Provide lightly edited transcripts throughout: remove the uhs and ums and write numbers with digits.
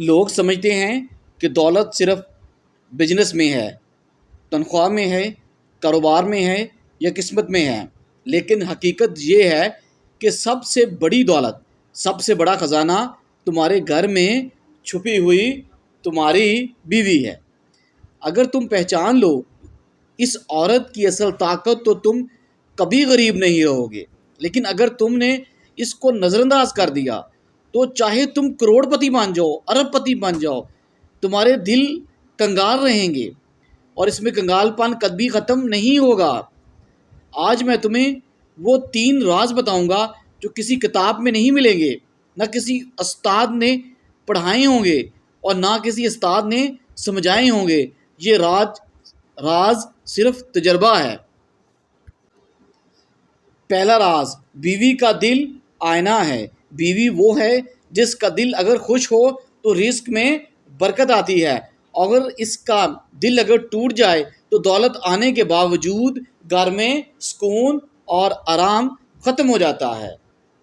لوگ سمجھتے ہیں کہ دولت صرف بزنس میں ہے، تنخواہ میں ہے، کاروبار میں ہے یا قسمت میں ہے، لیکن حقیقت یہ ہے کہ سب سے بڑی دولت، سب سے بڑا خزانہ تمہارے گھر میں چھپی ہوئی تمہاری بیوی ہے۔ اگر تم پہچان لو اس عورت کی اصل طاقت تو تم کبھی غریب نہیں رہو گے، لیکن اگر تم نے اس کو نظر انداز کر دیا تو چاہے تم کروڑ پتی بن جاؤ، ارب پتی بن جاؤ، تمہارے دل کنگال رہیں گے اور اس میں کنگال پن کبھی ختم نہیں ہوگا۔ آج میں تمہیں وہ 3 راز بتاؤں گا جو کسی کتاب میں نہیں ملیں گے، نہ کسی استاد نے پڑھائے ہوں گے اور نہ کسی استاد نے سمجھائے ہوں گے۔ یہ راز صرف تجربہ ہے۔ پہلا راز، بیوی کا دل آئینہ ہے۔ بیوی وہ ہے جس کا دل اگر خوش ہو تو رزق میں برکت آتی ہے، اگر اس کا دل اگر ٹوٹ جائے تو دولت آنے کے باوجود گھر میں سکون اور آرام ختم ہو جاتا ہے،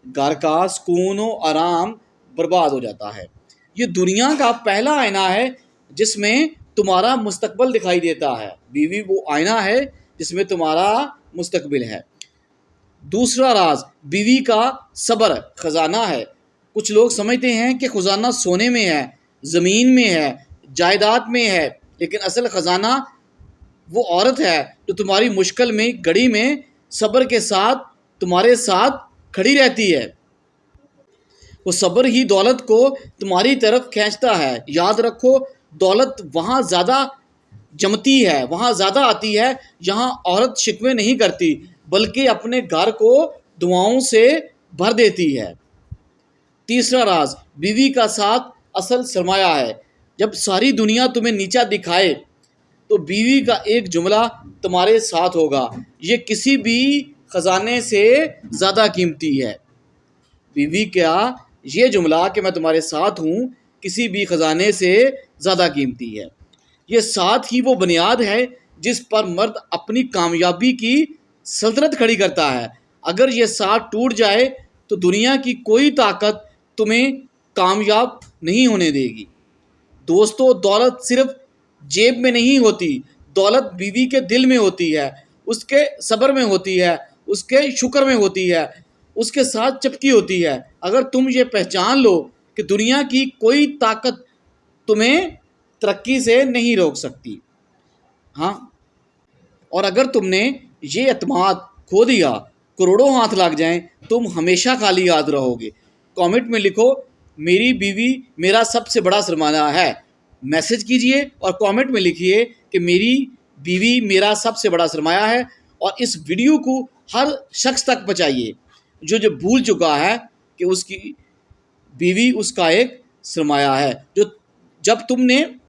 گھر کا سکون و آرام برباد ہو جاتا ہے۔ یہ دنیا کا پہلا آئینہ ہے جس میں تمہارا مستقبل دکھائی دیتا ہے۔ بیوی وہ آئینہ ہے جس میں تمہارا مستقبل ہے۔ دوسرا راز، بیوی کا صبر خزانہ ہے۔ کچھ لوگ سمجھتے ہیں کہ خزانہ سونے میں ہے، زمین میں ہے، جائیداد میں ہے، لیکن اصل خزانہ وہ عورت ہے جو تمہاری مشکل میں گھڑی میں صبر کے ساتھ تمہارے ساتھ کھڑی رہتی ہے۔ وہ صبر ہی دولت کو تمہاری طرف کھینچتا ہے۔ یاد رکھو، دولت وہاں زیادہ جمتی ہے، وہاں زیادہ آتی ہے جہاں عورت شکوے نہیں کرتی بلکہ اپنے گھر کو دعاؤں سے بھر دیتی ہے۔ تیسرا راز، بیوی کا ساتھ اصل سرمایہ ہے۔ جب ساری دنیا تمہیں نیچا دکھائے تو بیوی کا ایک جملہ تمہارے ساتھ ہوگا، یہ کسی بھی خزانے سے زیادہ قیمتی ہے۔ بیوی کا یہ جملہ کہ میں تمہارے ساتھ ہوں کسی بھی خزانے سے زیادہ قیمتی ہے۔ یہ ساتھ ہی وہ بنیاد ہے جس پر مرد اپنی کامیابی کی سلطنت کھڑی کرتا ہے۔ اگر یہ ساتھ ٹوٹ جائے تو دنیا کی کوئی طاقت تمہیں کامیاب نہیں ہونے دے گی۔ دوستو، دولت صرف جیب میں نہیں ہوتی، دولت بیوی کے دل میں ہوتی ہے، اس کے صبر میں ہوتی ہے، اس کے شکر میں ہوتی ہے، اس کے ساتھ چپکی ہوتی ہے۔ اگر تم یہ پہچان لو کہ دنیا کی کوئی طاقت تمہیں ترقی سے نہیں روک سکتی، ہاں، اور اگر تم نے یہ اعتماد کھو دیا، کروڑوں ہاتھ لگ جائیں، تم ہمیشہ خالی یاد رہو گے۔ کامنٹ میں لکھو، میری بیوی میرا سب سے بڑا سرمایہ ہے۔ میسج کیجئے اور کامنٹ میں لکھیے کہ میری بیوی میرا سب سے بڑا سرمایہ ہے، اور اس ویڈیو کو ہر شخص تک پہنچائیے جو بھول چکا ہے کہ اس کی بیوی اس کا ایک سرمایہ ہے۔ جب تم نے